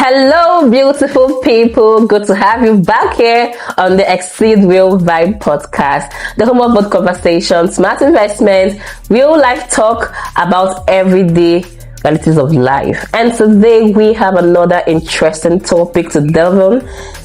Hello, beautiful people. Good to have you back here on the Exceed Real Vibe podcast, the home of both conversations, smart investments, real life talk about everyday realities of life. And today we have another interesting topic to delve on.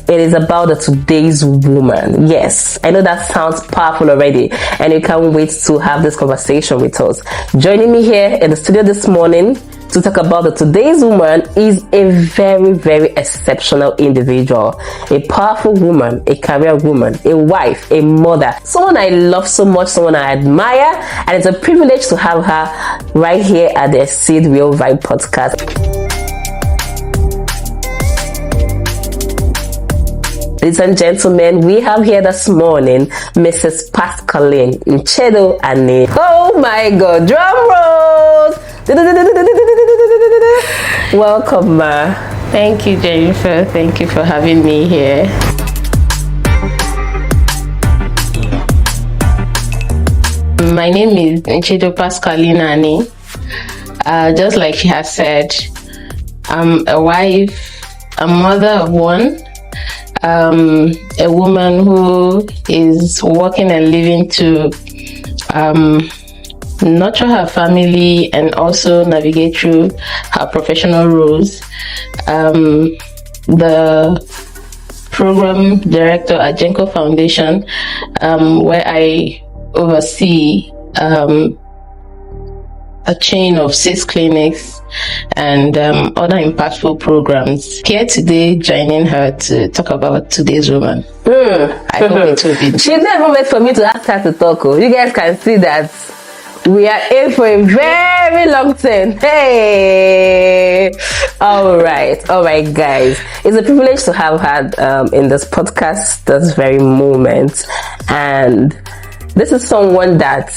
It is about the today's woman. Yes, I know that sounds powerful already, and you can't wait to have this conversation with us. Joining me here in the studio this morning to talk about the today's woman is a very, very exceptional individual, a powerful woman, a career woman, a wife, a mother, someone I love so much, someone I admire, and it's a privilege to have her right here at the Exceed Real Vibe podcast. Ladies and gentlemen, we have here this morning Mrs. Pascaline, Nchedo, and oh my God, drum rolls! Welcome, ma. Thank you, Jennifer. Thank you for having me here. My name is Nchedo Pascaline. Just like she has said, I'm a wife, a mother of one, a woman who is working and living to nurture her family and also navigate through her professional roles. The program director at Nchedo Foundation, where I oversee a chain of 6 clinics and other impactful programs. Here today, joining her to talk about today's woman. I hope it will be. She never wait for me to ask her to talk. You guys can see that we are in for a very long time. Hey! All right, guys. It's a privilege to have her in this podcast this very moment. And this is someone that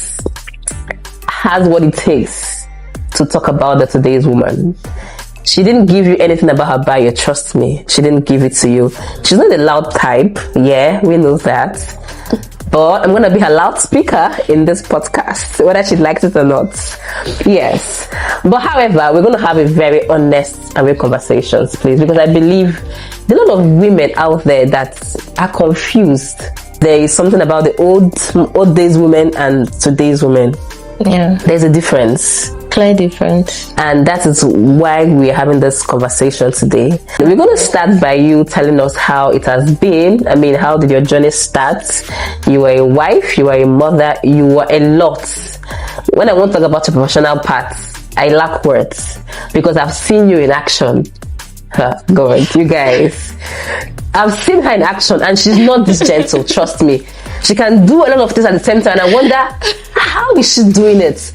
has what it takes to talk about the today's woman. She didn't give you anything about her bio, trust me. She didn't give it to you. She's not a loud type. Yeah, we know that. But I'm going to be her loudspeaker in this podcast, whether she likes it or not. Yes. But however, we're going to have a very honest and real conversations, please, because I believe there are a lot of women out there that are confused. There is something about the old days women and today's women. Yeah. There's a difference. Clear difference. And that is why we're having this conversation today. We're going to start by you telling us how it has been. I mean, how did your journey start? You were a wife, you were a mother, you were a lot. When I want to talk about your professional parts, I lack words because I've seen you in action. God, you guys. I've seen her in action and she's not this gentle, trust me. She can do a lot of things at the same time and I wonder, how is she doing it?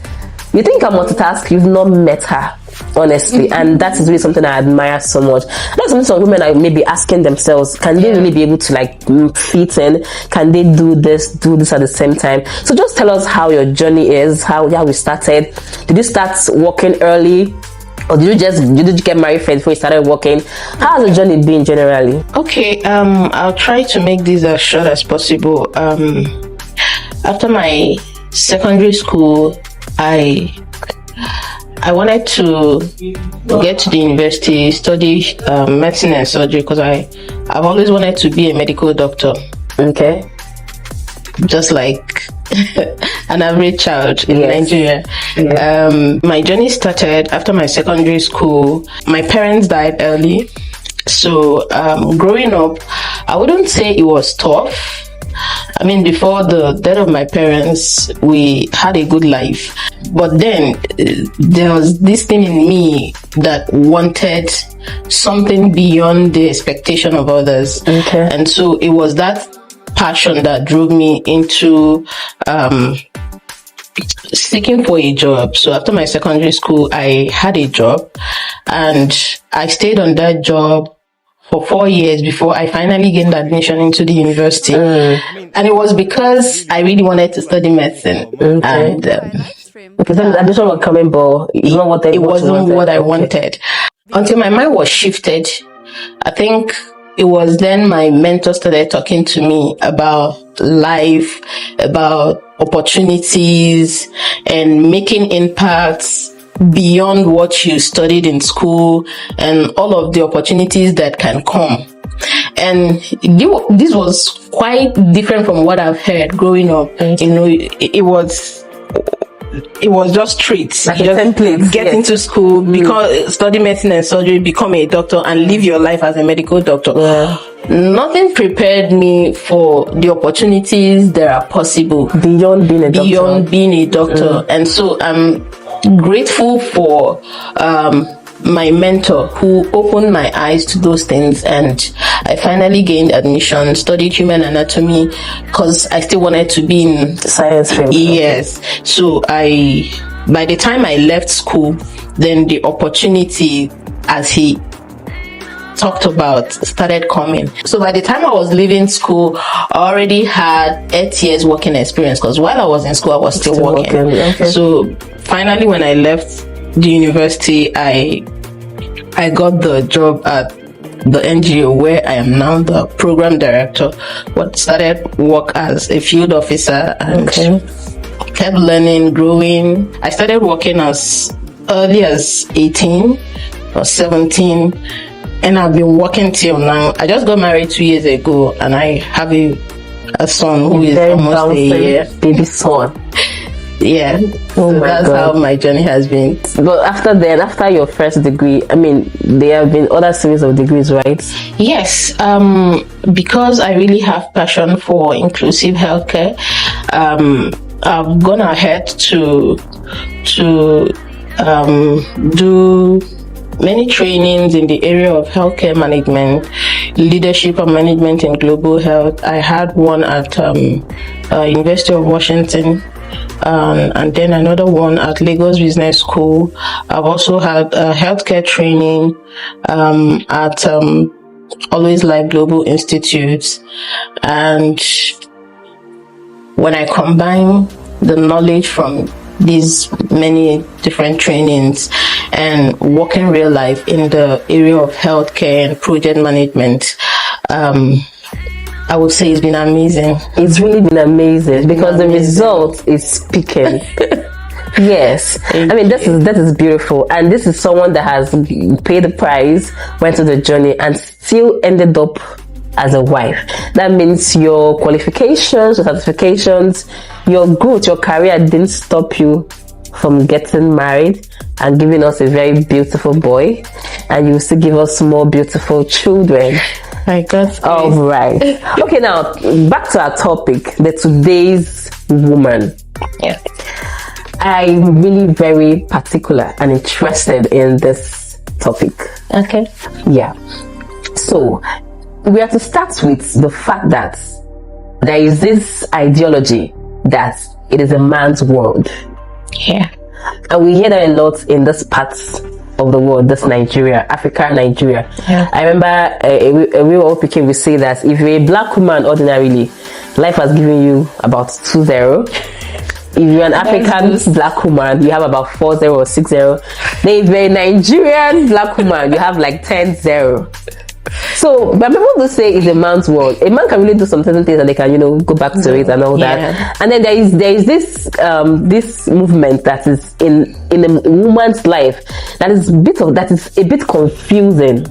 You think I'm multitask, you've not met her, honestly. And that is really something I admire so much. That's something some women are maybe asking themselves, can they really be able to like fit in? Can they do this at the same time? So just tell us how your journey is, how we started. Did you start working early? Or did you get married first before you started working? How has the journey been generally? Okay, I'll try to make this as short as possible. After my secondary school, I wanted to get to the university, study medicine and surgery because I've always wanted to be a medical doctor. Okay. Just like an average child in Nigeria. Yeah. My journey started after my secondary school. My parents died early. So growing up, I wouldn't say it was tough. I mean, before the death of my parents, we had a good life. But then there was this thing in me that wanted something beyond the expectation of others. Okay. And so it was that passion that drove me into seeking for a job. So after my secondary school, I had a job and I stayed on that job for 4 years before I finally gained admission into the university. And it was because I really wanted to study medicine. Okay. And because the admission was coming, but it wasn't what I wanted. Until my mind was shifted. I think it was then my mentor started talking to me about life, about opportunities and making impacts beyond what you studied in school and all of the opportunities that can come. And this was quite different from what I've heard growing up. You know, it was just treats. Like just templates. Get into school, study medicine and surgery, become a doctor, and live your life as a medical doctor. Yeah. Nothing prepared me for the opportunities that are possible Beyond being a doctor. And so I'm grateful for my mentor who opened my eyes to those things, and I finally gained admission, studied human anatomy because I still wanted to be in science field. Yes. So by the time I left school, then the opportunity, as he talked about, started coming. So by the time I was leaving school, I already had 8 years working experience, because while I was in school, I was still working. Okay. So finally, when I left the university, I got the job at the NGO where I am now the program director. Started work as a field officer and kept learning, growing. I started working as early as 18 or 17, and I've been working till now. I just got married 2 years ago, and I have a son who is almost a year. Baby son. Yeah, so that's how my journey has been. But after your first degree, I mean, there have been other series of degrees, right? Yes, because I really have passion for inclusive healthcare. I've gone ahead to do many trainings in the area of healthcare management, leadership and management in global health. I had one at University of Washington. And then another one at Lagos Business School. I've also had healthcare training at Always Life Global Institute. And when I combine the knowledge from these many different trainings and working real life in the area of healthcare and project management, I would say it's been amazing. It's really been amazing because the result is speaking. Yes. I mean, that is beautiful. And this is someone that has paid the price, went through the journey, and still ended up as a wife. That means your qualifications, your certifications, your growth, your career didn't stop you from getting married and giving us a very beautiful boy. And you still give us more beautiful children. All right. Okay, now back to our topic, the today's woman. Yeah. I'm really very particular and interested in this topic. Okay. Yeah. So we have to start with the fact that there is this ideology that it is a man's world. Yeah. And we hear that a lot in this parts of the world, this Nigeria, Africa, Nigeria. Yeah. I remember we all picking, we say that if you're a black woman ordinarily, life has given you about 2-0. If you're an African black woman, you have about 4-0 or 6-0. Then if you're a Nigerian black woman, you have like 10-0. So, but people do say it's a man's world. A man can really do some certain things and they can, go back to it and all that. And then there is this this movement that is in a woman's life that is a bit confusing.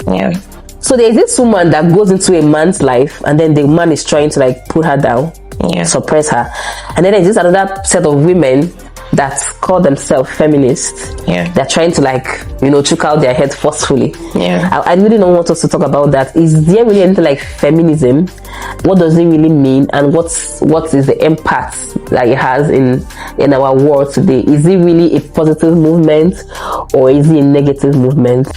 Yeah. So there is this woman that goes into a man's life and then the man is trying to put her down, suppress her. And then there's another set of women that call themselves feminists. Yeah. They're trying to choke out their head forcefully. Yeah. I really don't want us to talk about that. Is there really anything like feminism? What does it really mean? And what is the impact that it has in our world today? Is it really a positive movement or is it a negative movement?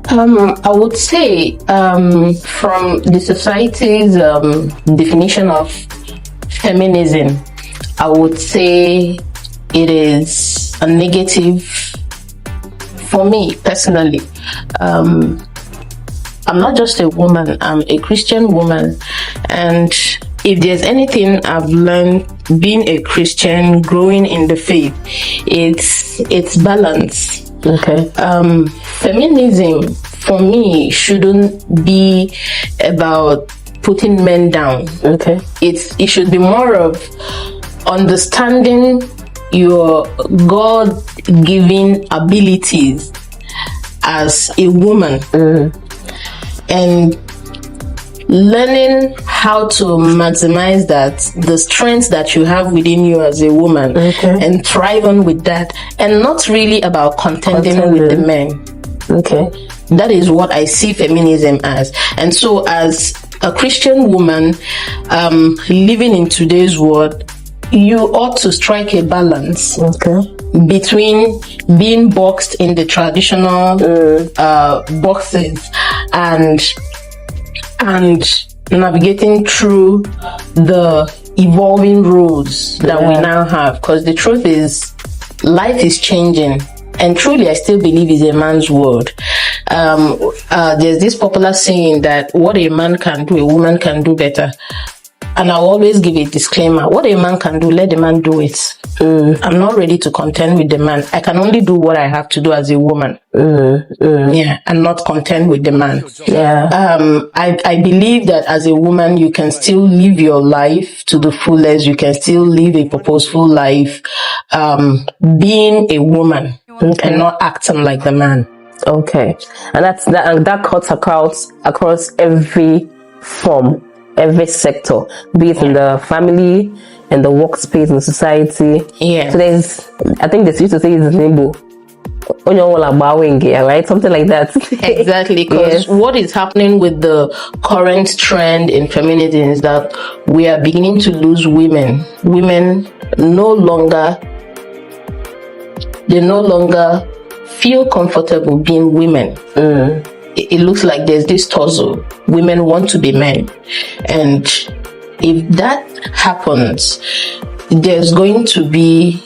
I would say from the society's definition of feminism, I would say it is a negative for me personally. I'm not just a woman, I'm a Christian woman, and if there's anything I've learned being a Christian, growing in the faith, it's balance. Okay. Feminism for me shouldn't be about putting men down. Okay. It should be more of understanding your God-given abilities as a woman, and learning how to maximize the strengths that you have within you as a woman, and thrive on with that, and not really about contending with the men. That is what I see feminism as. And so as a Christian woman living in today's world, you ought to strike a balance between being boxed in the traditional boxes and navigating through the evolving roads that we now have. Because the truth is, life is changing, and truly I still believe it's a man's world. There's this popular saying that what a man can do, a woman can do better. And I'll always give a disclaimer: what a man can do, let the man do it. I'm not ready to contend with the man. I can only do what I have to do as a woman. And not contend with the man. I believe that as a woman, you can still live your life to the fullest. You can still live a purposeful life, being a woman and not acting like the man. And that cuts across every form, every sector, be it in the family, in the workspace, in society. So there's, I think they used to say it's limbo. Right? Something like that. Exactly. Because what is happening with the current trend in feminism is that we are beginning to lose women. Women no longer feel comfortable being women. It looks like there's this tussle. Women want to be men. And if that happens, there's going to be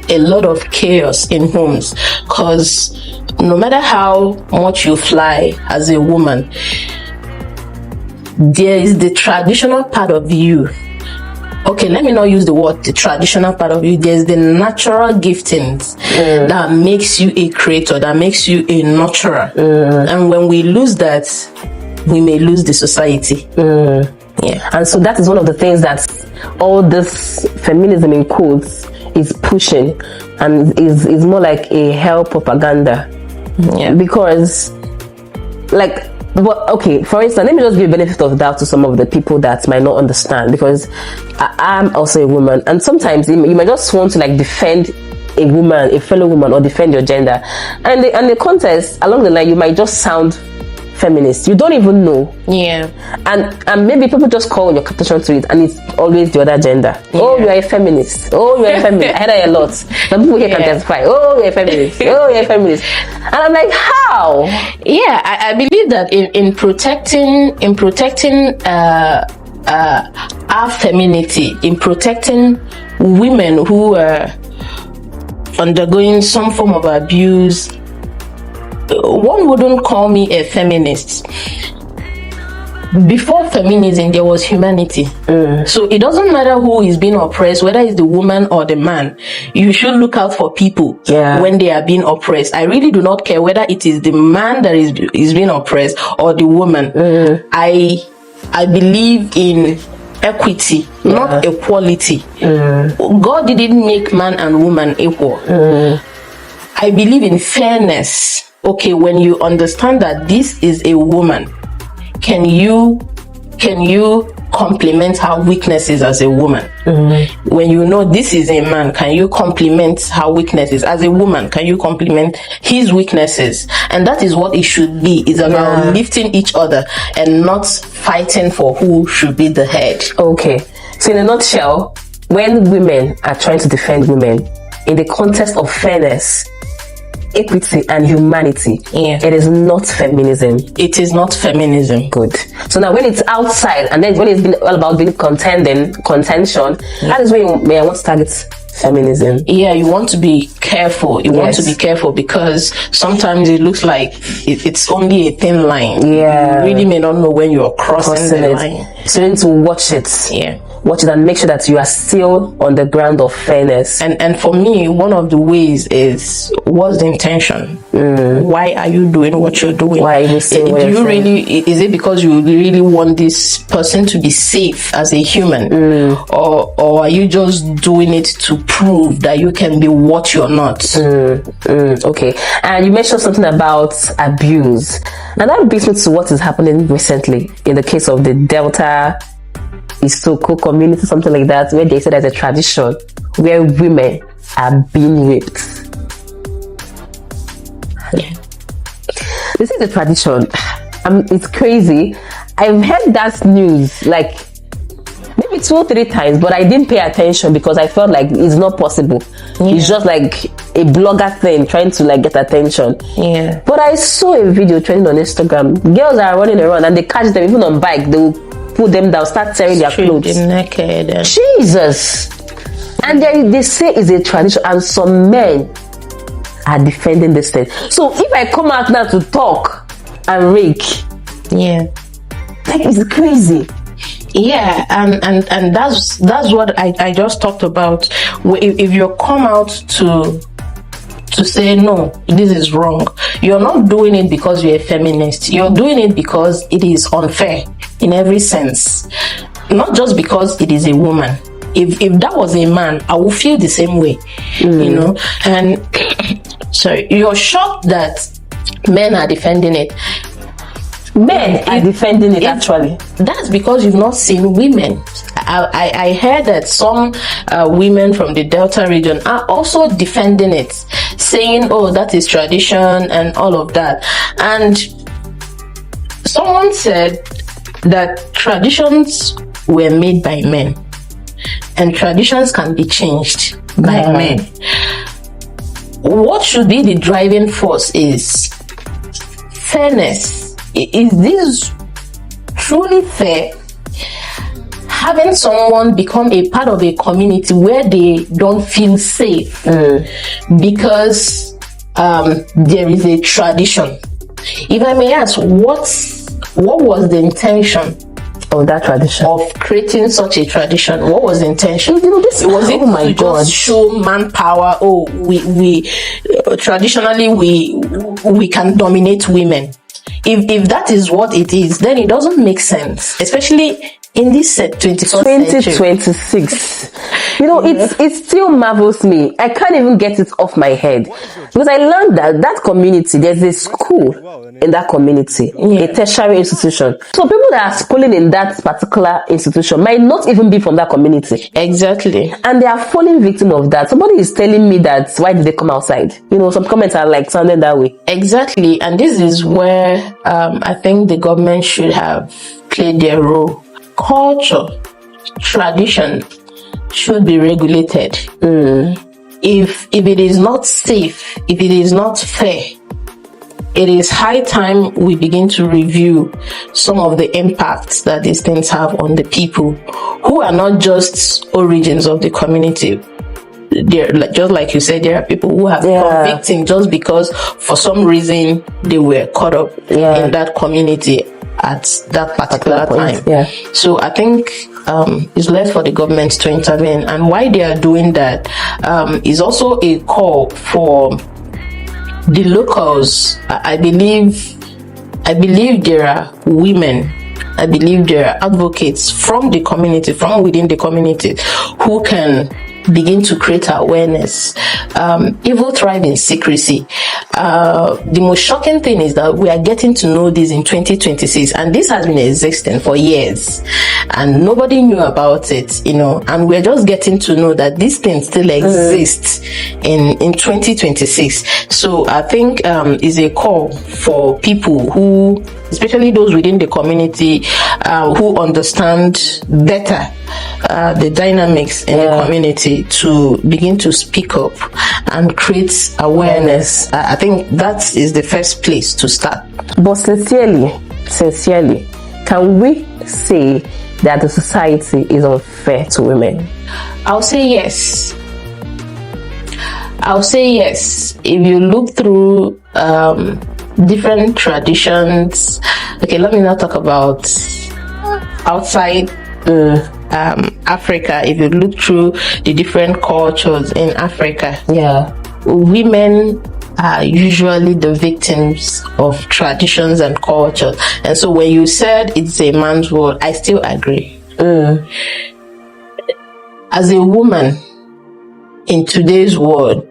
a lot of chaos in homes. Because no matter how much you fly as a woman, there is the traditional part of you. Okay, let me not use the word the traditional part of you. There's the natural giftings that makes you a creator, that makes you a nurturer. And when we lose that, we may lose the society. And so that is one of the things that all this feminism in quotes is pushing, and is more like a hell propaganda. Because, like, but okay, for instance, let me just give a benefit of doubt to some of the people that might not understand, because I'm also a woman, and sometimes you might just want to like defend a woman, a fellow woman, or defend your gender, and the contest along the line, you might just sound feminist. You don't even know. And maybe people just call your attention to it, and it's always the other gender. Oh, you are a feminist. Oh, you are a feminist. I hear that a lot. Some people here can testify. Oh, you're a feminist. Oh, you're a feminist. And I'm like, how? I believe that in protecting our femininity, in protecting women who are undergoing some form of abuse, one wouldn't call me a feminist. Before feminism, there was humanity. So it doesn't matter who is being oppressed, whether it's the woman or the man. You should look out for people when they are being oppressed. I really do not care whether it is the man that is being oppressed or the woman. I believe in equity, not equality. God didn't make man and woman equal. I believe in fairness. Okay, when you understand that this is a woman, can you complement her weaknesses as a woman? When you know this is a man, can you complement her weaknesses as a woman? Can you complement his weaknesses? And that is what it should be. It's about lifting each other and not fighting for who should be the head. Okay, so in a nutshell, when women are trying to defend women in the context of fairness, equity and humanity, it is not feminism. It is not feminism. Good. So now when it's outside, and then when it's been all about being contention, that is when you may want to target feminism. You want to be careful. You want to be careful because sometimes it looks like it's only a thin line. Yeah. You really may not know when you're crossing the line. So you need to watch it. Yeah. Watch it and make sure that you are still on the ground of fairness. And for me, one of the ways is, what's the intention? Why are you doing what you're doing? Why are you saying what you're saying? Is it because you really want this person to be safe as a human? Or are you just doing it to prove that you can be what you're not? Okay. And you mentioned something about abuse. And that brings me to what is happening recently in the case of the Delta Isoko community, something like that, where they said there's a tradition where women are being raped. Yeah. This is a tradition. It's crazy. I've heard that news like maybe 2 or 3 times, but I didn't pay attention because I felt like it's not possible. It's just like a blogger thing trying to like get attention. Yeah. But I saw a video trending on Instagram. Girls are running around and they catch them even on bike. They will put them down, start tearing their clothes. Naked. Jesus. And they say it's a tradition, and some men are defending this thing. So if I come out now to talk and rake, like, it's crazy. Yeah, and that's what I just talked about. If you come out to say no, this is wrong, you're not doing it because you're a feminist. You're doing it because it is unfair in every sense, not just because it is a woman. If that was a man, I would feel the same way, you know. And so you're shocked that men are defending it. Men are defending it, actually. That's because you've not seen women. I heard that some women from the Delta region are also defending it, saying, oh, that is tradition and all of that. And someone said that traditions were made by men, and traditions can be changed by men. What should be the driving force is fairness. Is this truly fair? Having someone become a part of a community where they don't feel safe because there is a tradition. If I may ask, what was the intention of that tradition, of creating such a tradition? What was the intention? You know, this was it oh my to God. Just show manpower? Oh, we traditionally we can dominate women. If that is what it is, then it doesn't make sense, especially in this 2026. You know, it still marvels me. I can't even get it off my head because I learned that community, there's a school in that community, a tertiary institution. So people that are schooling in that particular institution might not even be from that community. Exactly. And they are falling victim of that. Somebody is telling me that, why did they come outside? You know, some comments are like sounding that way. Exactly. And this is where I think the government should have played their role. Culture, tradition should be regulated. If it is not safe, if it is not fair, it is high time we begin to review some of the impacts that these things have on the people who are not just origins of the community. There, just like you said, there are people who have become victims just because for some reason they were caught up in that community at that particular time. So I think it's left for the government to intervene, and why they are doing that is also a call for the locals. I believe there are women, I believe there are advocates from the community, from within the community, who can begin to create awareness. Evil thrive in secrecy. The most shocking thing is that we are getting to know this in 2026, and this has been existing for years and nobody knew about it, you know, and we're just getting to know that this thing still exists in 2026. So I think is a call for people who, especially those within the community, who understand better the dynamics in the community, to begin to speak up and create awareness. I think that is the first place to start. But sincerely, can we say that the society is unfair to women? I'll say yes. I'll say yes. If you look through different traditions, okay, let me not talk about outside Africa. If you look through the different cultures in Africa, women are usually the victims of traditions and culture. And so when you said it's a man's world, I still agree. As a woman in today's world,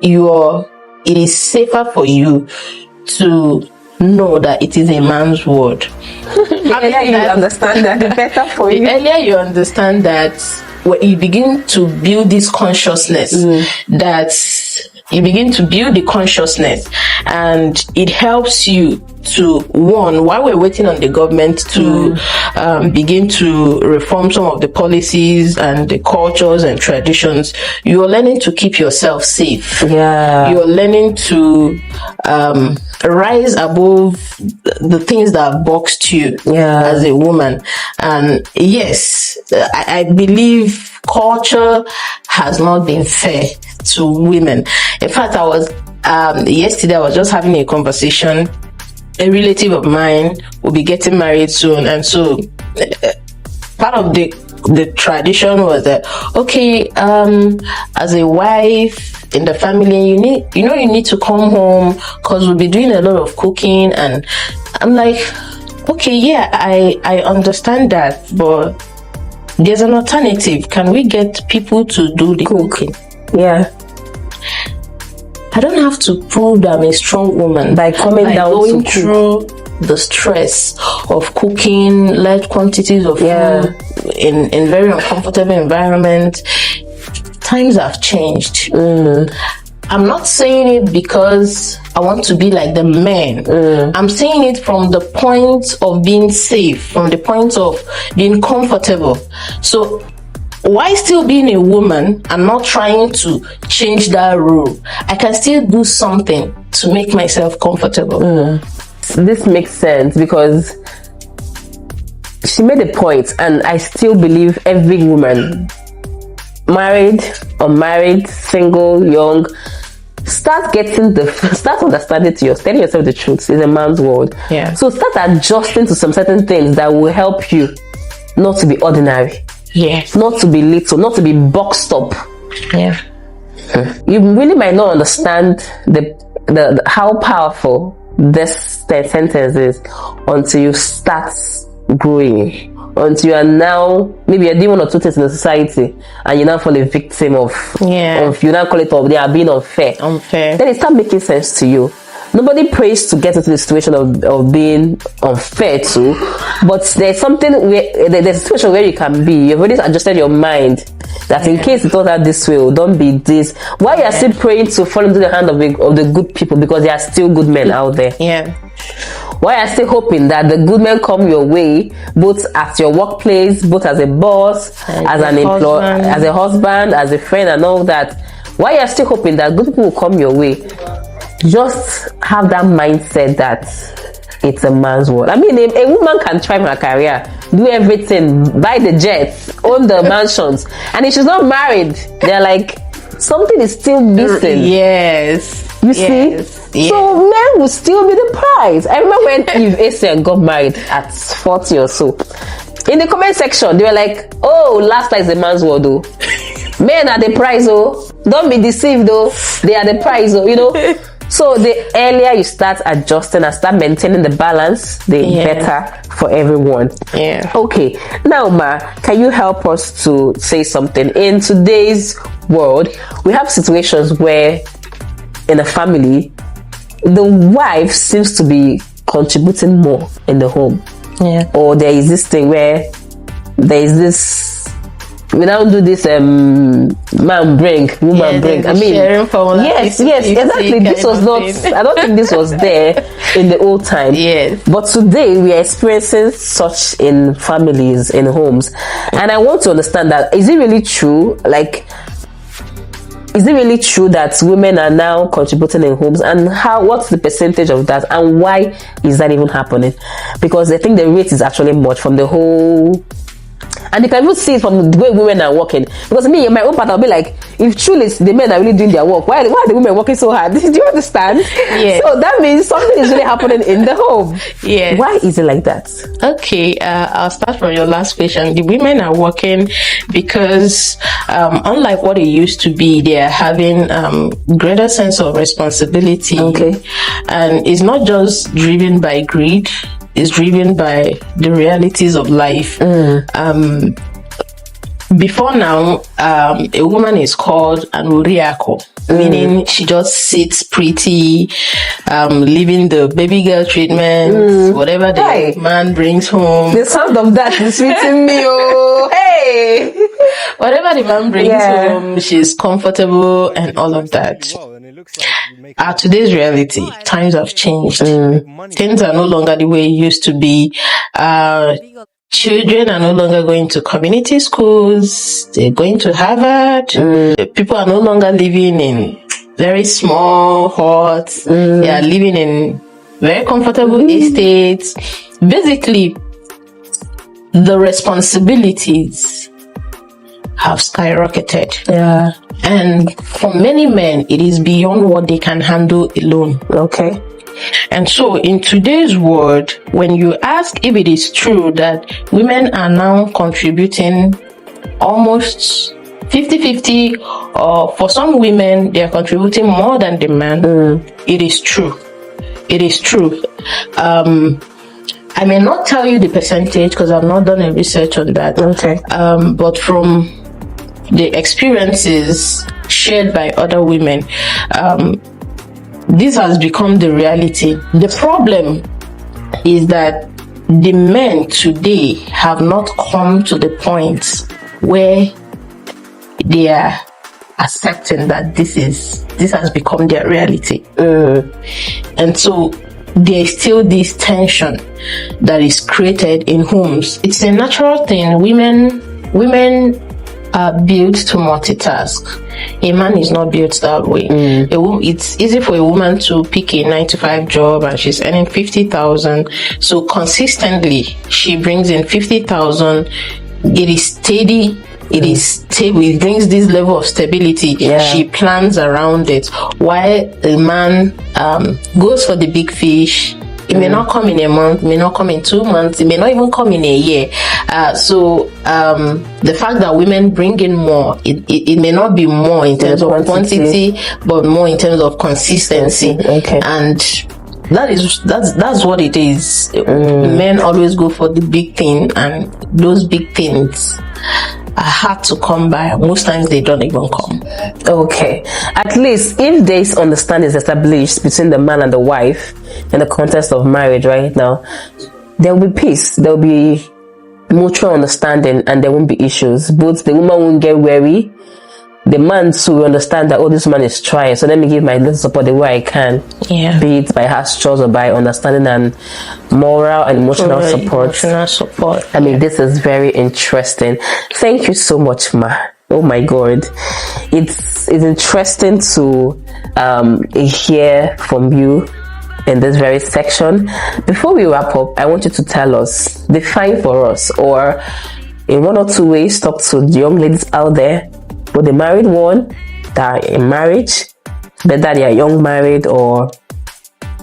it is safer for you to know that it is a man's world. The earlier you understand that, the better for you. The earlier you understand that, when you begin to build this consciousness, you begin to build the consciousness, and it helps you to, one, while we're waiting on the government to begin to reform some of the policies and the cultures and traditions, you're learning to keep yourself safe. You're learning to rise above the things that boxed you as a woman. And yes, I believe culture has not been fair to women. In fact, yesterday I was just having a conversation. A relative of mine will be getting married soon, and so part of the tradition was that, okay, as a wife in the family, you need to come home because we'll be doing a lot of cooking. And I'm like, okay, yeah, I understand that, but there's an alternative. Can we get people to do the cooking? I don't have to prove that I'm a strong woman by going through the stress of cooking large quantities of food in very uncomfortable environment. Times have changed. I'm not saying it because I want to be like the men. I'm saying it from the point of being safe, from the point of being comfortable. So why still being a woman and not trying to change that rule? I can still do something to make myself comfortable. This makes sense because she made a point, and I still believe every woman, married, unmarried, single, young, start understanding telling yourself the truth. It's a man's world. So start adjusting to some certain things that will help you not to be ordinary. Not to be little, not to be boxed up. You really might not understand the how powerful this sentence is until you start growing. Until you are now, maybe you're doing one or two things in the society and you now fall a victim of you now call it they are being unfair. Then it starts making sense to you. Nobody prays to get into the situation of being unfair too, but there's something where there's a situation where you can be. You've already adjusted your mind that in case it turns out this way, don't be this. Why you are still praying to fall into the hand of the good people, because there are still good men out there. Why are you still hoping that the good men come your way, both at your workplace, both as a boss, as an employer, as a husband, as a friend, and all that? Why are you still hoping that good people will come your way? Just have that mindset that it's a man's world. I mean, a woman can thrive her career, do everything, buy the jets, own the mansions, and if she's not married, they're like, something is still missing. You see? So men will still be the prize. I remember when Eve Asa got married at 40 or so. In the comment section, they were like, oh, last time is a man's world, though. Men are the prize, oh. Don't be deceived, though. They are the prize, oh, you know. So the earlier you start adjusting and start maintaining the balance, the better for everyone. Okay. Now, Ma, can you help us to say something? In today's world, we have situations where in a family, the wife seems to be contributing more in the home. Or there is this thing where there is this, we now do this man bring, woman bring. I mean, yes, exactly. This was not, I don't think this was there in the old time. But today we are experiencing such in families, in homes. And I want to understand that, is it really true? Like, is it really true that women are now contributing in homes, and what's the percentage of that, and why is that even happening? Because I think the rate is actually much from the whole And you can even see it from the way women are working. Because me, in my own part, I'll be like, if truly the men are really doing their work, why are the women working so hard? Do you understand? Yeah. So that means something is really happening in the home. Yeah. Why is it like that? Okay, I'll start from your last question. The women are working because, unlike what it used to be, they are having greater sense of responsibility. Okay. And it's not just driven by greed, it's driven by the realities of life. Before now, a woman is called an uriako, meaning she just sits pretty, living the baby girl treatment, whatever the man brings home. The sound of that is sweeting me, oh, hey! Whatever the man brings home, she's comfortable and all of that. Today's reality, times have changed. Things are no longer the way it used to be. Children are no longer going to community schools. They're going to Harvard. People are no longer living in very small huts. They are living in very comfortable estates. Basically, the responsibilities have skyrocketed. Yeah. And for many men, it is beyond what they can handle alone. Okay. And so in today's world, when you ask if it is true that women are now contributing almost 50-50, or for some women, they are contributing more than the man, it is true. It is true. I may not tell you the percentage because I've not done a research on that. Okay. But from the experiences shared by other women, this has become the reality. The problem is that the men today have not come to the point where they are accepting that this has become their reality. And so there's still this tension that is created in homes. It's a natural thing. Women are built to multitask. A man is not built that way. It's easy for a woman to pick a 9-to-5 job and she's earning 50,000. So consistently, she brings in 50,000. It is steady. It is stable. It brings this level of stability. She plans around it. While a man goes for the big fish. It may not come in a month, it may not come in 2 months, it may not even come in a year. So the fact that women bring in more, it may not be more in terms of quantity, but more in terms of consistency. Okay. And that's what it is. Men always go for the big thing, and those big things are hard to come by. Most times they don't even come. Okay. At least if this understanding is established between the man and the wife in the context of marriage right now, there will be peace, there will be mutual understanding, and there won't be issues. Both the woman won't get weary, the man too will understand that, oh, this man is trying, so let me give my little support the way I can. Be it by harsh chores or by understanding and moral and emotional support. I mean, this is very interesting. Thank you so much, Ma. Oh my God, it's interesting to hear from you in this very section. Before we wrap up, I want you to tell us, define for us, or in 1 or 2 ways, talk to the young ladies out there, both the married one that are in marriage, whether they are young married, or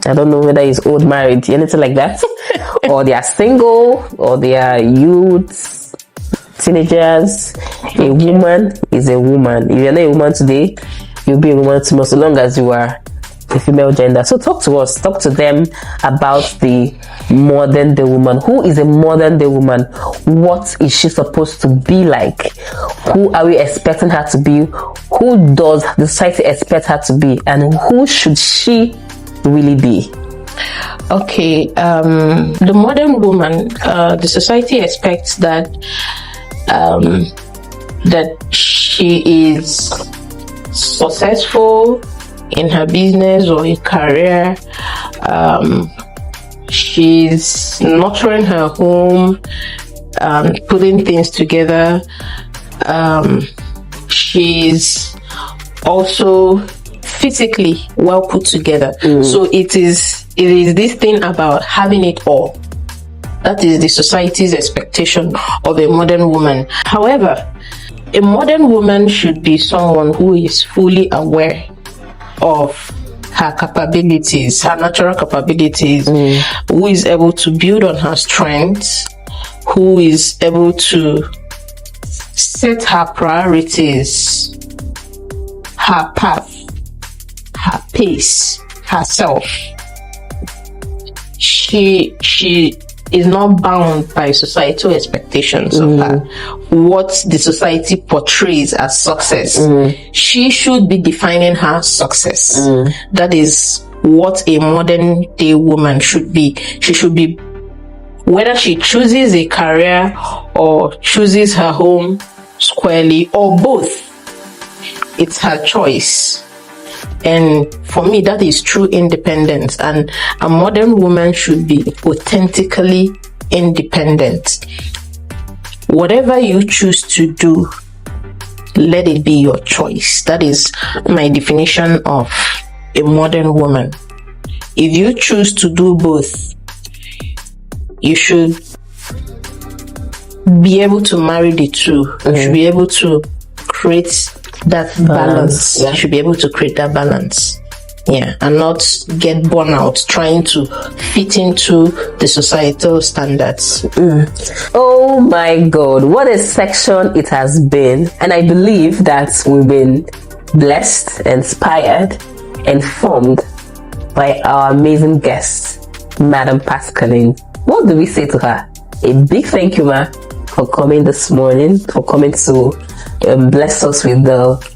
I don't know whether it's old married, anything like that, or they are single, or they are youths, teenagers. A woman is a woman. If you're not a woman today, you'll be a woman tomorrow, so long as you are the female gender. So talk to us, talk to them about the modern day woman. Who is a modern day woman? What is she supposed to be like? Who are we expecting her to be? Who does the society expect her to be? And who should she really be? Okay, the modern woman, the society expects that she is successful in her business or a career. She's nurturing her home, putting things together. She's also physically well put together. So it is this thing about having it all. That is the society's expectation of a modern woman. However, a modern woman should be someone who is fully aware of her capabilities, her natural capabilities, who is able to build on her strengths, who is able to set her priorities, her path, her pace, herself. She is not bound by societal expectations of her, what the society portrays as success. She should be defining her success. That is what a modern day woman should be. She should be, whether she chooses a career or chooses her home squarely or both, it's her choice. And for me, that is true independence. And a modern woman should be authentically independent. Whatever you choose to do, let it be your choice. That is my definition of a modern woman. If you choose to do both, you should be able to marry the two. You should be able to create that balance. You should be able to create that balance. Yeah, and not get burnt out trying to fit into the societal standards. Oh my God, what a section it has been. And I believe that we've been blessed, inspired, informed by our amazing guest, Madam Pascaline. What do we say to her? A big thank you, ma, for coming this morning, for coming to bless us with the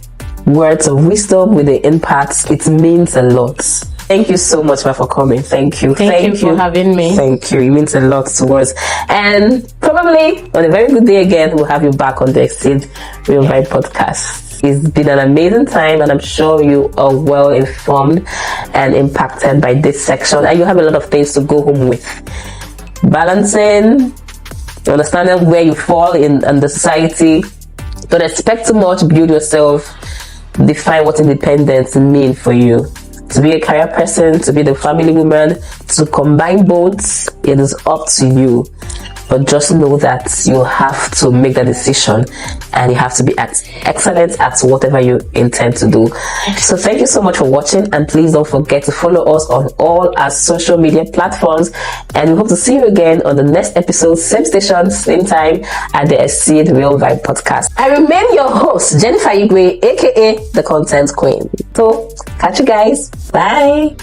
words of wisdom, with the impacts. It means a lot. Thank you so much, ma, for coming. Thank you. Thank you for having me. Thank you. It means a lot to us. And probably on a very good day again, we'll have you back on the Exceed Real Vibe podcast. It's been an amazing time, and I'm sure you are well informed and impacted by this section, and you have a lot of things to go home with. Balancing, understanding where you fall in the society. Don't expect too much. Build yourself. Define what independence means for you. To be a career person, to be the family woman, to combine both, it is up to you. But just know that you have to make the decision, and you have to be excellent at whatever you intend to do. So thank you so much for watching, and please don't forget to follow us on all our social media platforms, and we hope to see you again on the next episode, same station, same time, at the Exceed Real Vibe podcast. I remain your host, Jennifer Igwe, aka the Content Queen. So catch you guys. Bye.